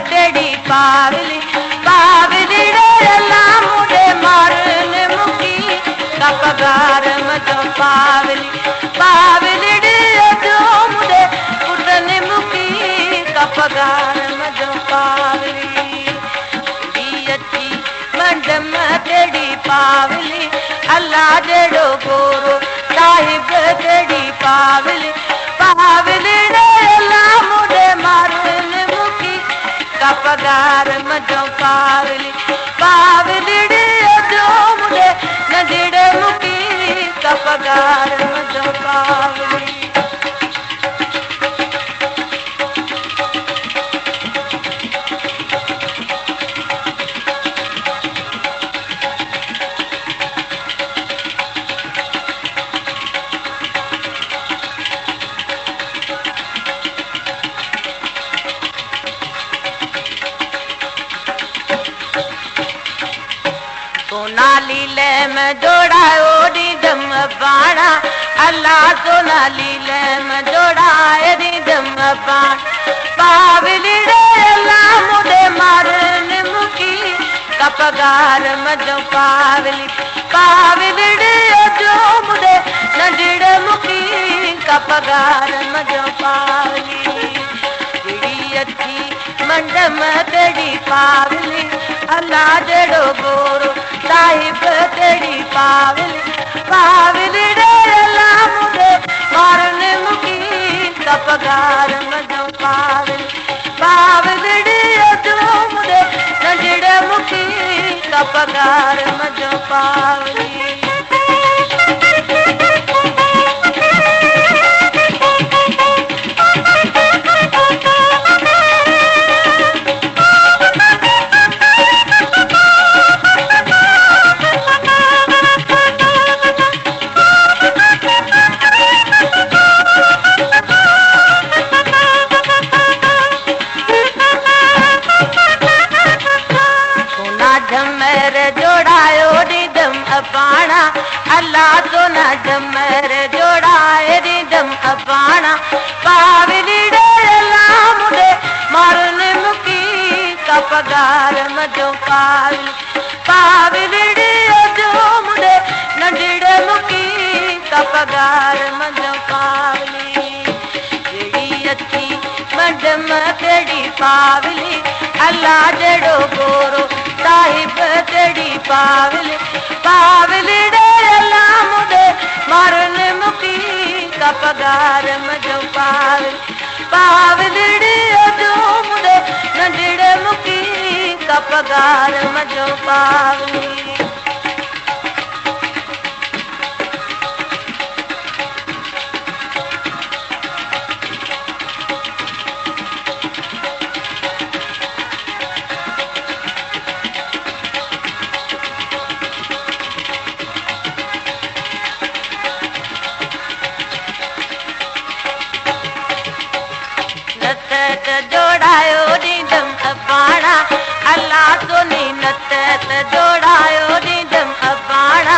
तेरी पावली पावली डेला मुझे मारने मुकी का पगार मजो पावली पावली जो मुझे उठने मुकी का पगार मजो पावली अच्छी मंडम तेरी पावली अल्लाह जेड़ो गोरो साहिब तेरी पावली पावली डेला मुझे मारने मुकी का पगार मजो पावली पावली जो मुझे नजड़े मुकी का पगार मजो पावली सोनाली ले मैं जोड़ा ओडी दम बाणा अल्लाह सोनाली ले मैं जोड़ा एदी दम बाण पावली रे अल्लाह मुझे मारने मुकी का पगार मजो पावली पावली रे जो मुझे नजड़े मुकी का पगार मजो पावली तेरी अच्छी मंडम तेरी पावली अल्लाह जेड़ो गोरो साहिब तेरी पावली पावली डेला मुझे मारने मुकी का पगार मजो पावली पावली जो मुझे नजड़े मुकी का पगार मजो पावली झमर जोड़ायो रिदम अपाना अल्लाह सोना झमर जोड़ाए रिदम अपाना पावली डेला मुझे मारने मुकी का पगार मजो पावली पावली जो मुझे नजड़े मुकी का पगार मजो पावली जेड़ी अच्छी मडम तेरी पावली अल्लाह जड़ो गोरो साहिब तेरी पावली पावली डेला मुझे मारने मुकी का पगार मजो पावली पावली जो मुझे नजड़े मुकी का पगार मजो पावली जोड़ायो रिदम अपाना अल्लाह सोनी नत जोड़ायो रिदम अपाना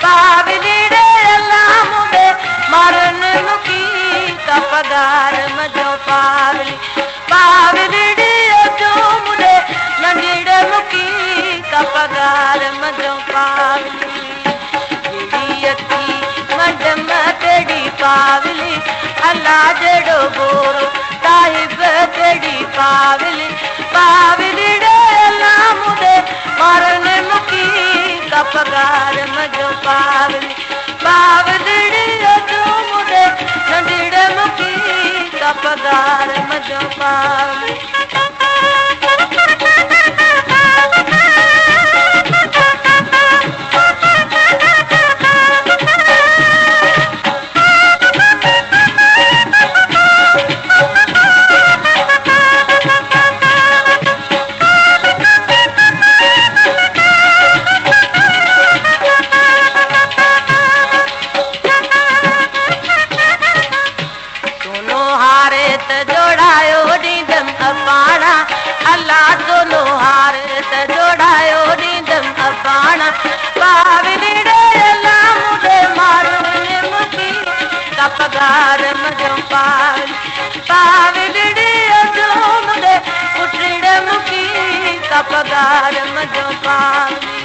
पावली डेला मुझे मारने मुकी का पगार मजो पावली पावली जो मुझे नजड़े मुकी का पगार मजो पावली मडम तेरी पावली अल्लाह जड़ो गोरो साहिब तेरी पावली पावली डेला मुझे मारने मुकी का पगार मजो पावली पावली जो मुझे नजड़े मुकी का पगार मजो पावली कपगार मजो पावली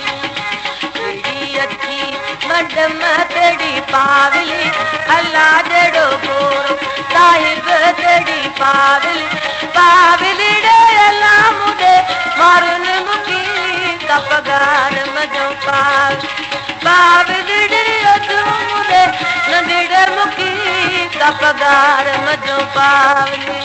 तेरी अखी मडम तेरी पावली अल्लाह जड़ो गोरो साहिब तेरी पावली पावली डे अल्लाह मुदे मारुन मुकी कपगार मजो पावली डे मुदे नंदीडर मुकी कपगार मजो पावली